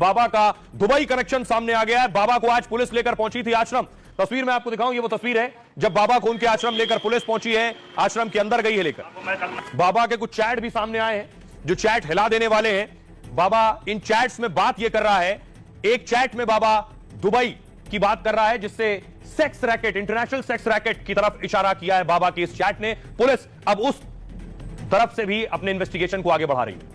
बाबा का Dubai connection सामने आ गया है। बाबा को आज पुलिस लेकर पहुंची थी आश्रम। तस्वीर मैं आपको दिखाऊं, ये वो तस्वीर है जब बाबा को उनके आश्रम लेकर पुलिस पहुंची है, आश्रम के अंदर गई है लेकर। बाबा के कुछ चैट भी सामने आए हैं जो चैट हिला देने वाले हैं। बाबा इन चैट्स में बात यह कर रहा है, एक चैट में बाबा दुबई की बात कर रहा है जिससे sex racket, international sex racket की तरफ इशारा किया है बाबा के इस चैट ने। पुलिस अब उस तरफ से भी अपने इन्वेस्टिगेशन को आगे बढ़ा रही है।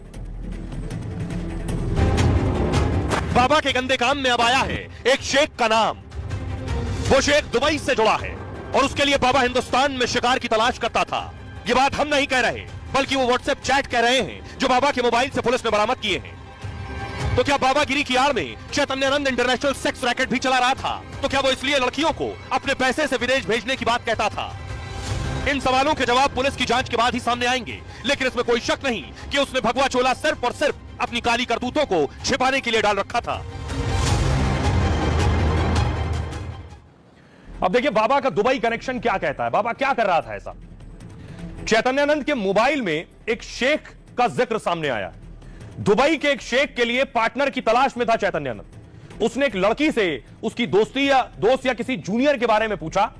बाबा के गंदे काम में अब आया है एक शेख का नाम। वो शेख दुबई से जुड़ा है और उसके लिए बाबा हिंदुस्तान में शिकार की तलाश करता था। ये बात हम नहीं कह रहे, बल्कि वो व्हाट्सएप चैट कह रहे हैं जो बाबा के मोबाइल से पुलिस ने बरामद किए हैं। तो क्या बाबागिरी की आड़ में चैतन्यानंद इंटरनेशनल सेक्स रैकेट भी चला रहा था? तो क्या वो इसलिए लड़कियों को अपने पैसे से विदेश भेजने की बात कहता था? इन सवालों के जवाब पुलिस की जांच के बाद ही सामने आएंगे, लेकिन इसमें कोई शक नहीं कि उसने भगवा चोला सिर्फ और सिर्फ अपनी काली करतूतों को छिपाने के लिए डाल रखा था। अब देखिए बाबा का दुबई कनेक्शन क्या कहता है, बाबा क्या कर रहा था ऐसा। चैतन्यानंद के मोबाइल में एक शेख का जिक्र सामने आया। दुबई के एक शेख के लिए पार्टनर की तलाश में था चैतन्यानंद। उसने एक लड़की से उसकी दोस्ती या दोस्त या किसी जूनियर के बारे में पूछा।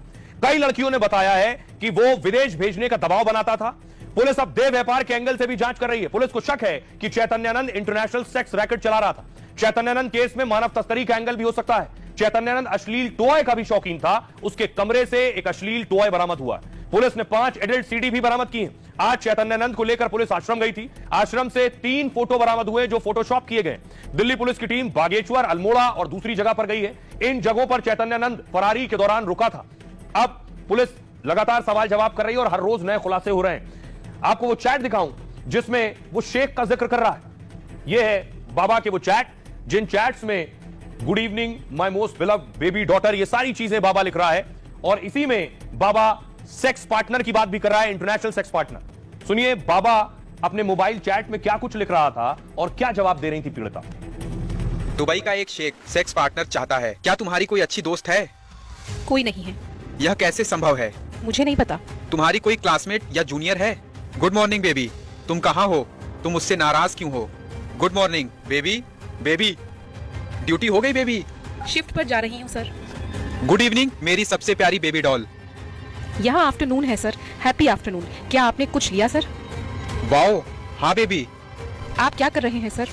कई लड़कियों ने बताया है कि वो विदेश भेजने का दबाव बनाता था। पुलिस अब देह व्यापार के एंगल से भी जांच कर रही है। पुलिस को शक है कि चैतन्यानंद इंटरनेशनल सेक्स रैकेट चला रहा था। चैतन्यानंद केस में मानव तस्करी का एंगल भी हो सकता है। चैतन्यानंद अश्लील टॉय का भी शौकीन था। उसके कमरे से एक अश्लील टॉय बरामद हुआ। पुलिस ने 5 एडल्ट सीडी भी बरामद की हैं। आज चैतन्यानंद को लेकर पुलिस आश्रम गई थी। आश्रम से 3 फोटो बरामद हुए जो फोटोशॉप किए गए। दिल्ली पुलिस की टीम बागेश्वर, अल्मोड़ा और दूसरी जगह पर गई है। इन जगहों पर चैतन्यानंद फरारी के दौरान रुका था। अब पुलिस लगातार सवाल जवाब कर रही है और हर रोज नए खुलासे हो रहे हैं। आपको वो चैट दिखाऊं जिसमें वो शेख का जिक्र कर रहा है। यह है बाबा के वो चैट जिन चैट्स में good evening my most beloved baby daughter, ये सारी चीजें बाबा लिख रहा है। और इसी में बाबा सेक्स पार्टनर की बात भी कर रहा है, इंटरनेशनल सेक्स पार्टनर। सुनिए बाबा अपने मोबाइल चैट में क्या कुछ लिख रहा था और क्या जवाब दे रही थी पीड़िता। दुबई का एक शेख सेक्स पार्टनर चाहता है। क्या तुम्हारी कोई अच्छी दोस्त है? कोई नहीं है। यह कैसे संभव है? मुझे नहीं पता। तुम्हारी कोई क्लासमेट या जूनियर है? गुड मॉर्निंग बेबी, तुम कहाँ हो? तुम मुझसे नाराज क्यों हो? Good morning baby. Baby duty हो गई बेबी? शिफ्ट पर जा रही हूँ सर। गुड इवनिंग मेरी सबसे प्यारी बेबी डॉल। यहाँ आफ्टरनून है सर। Happy afternoon. क्या आपने कुछ लिया सर? वाओ हाँ बेबी। आप क्या कर रहे हैं सर?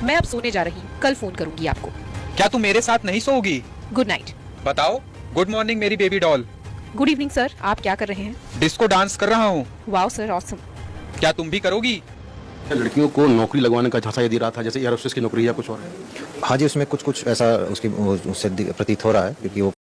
मैं अब सोने जा रही हूँ, कल फोन करूंगी आपको। क्या तुम मेरे साथ नहीं सोओगी? Good night. बताओ। गुड मॉर्निंग मेरी baby doll. Good evening sir, आप क्या कर रहे हैं? डिस्को डांस कर रहा हूँ। Wow sir, awesome. क्या तुम भी करोगी? लड़कियों को नौकरी लगवाने का झांसा ये दे रहा था जैसे एयर होस्टेस की नौकरी या कुछ और। हाँ जी, उसमें कुछ ऐसा उससे प्रतीत हो रहा है क्योंकि वो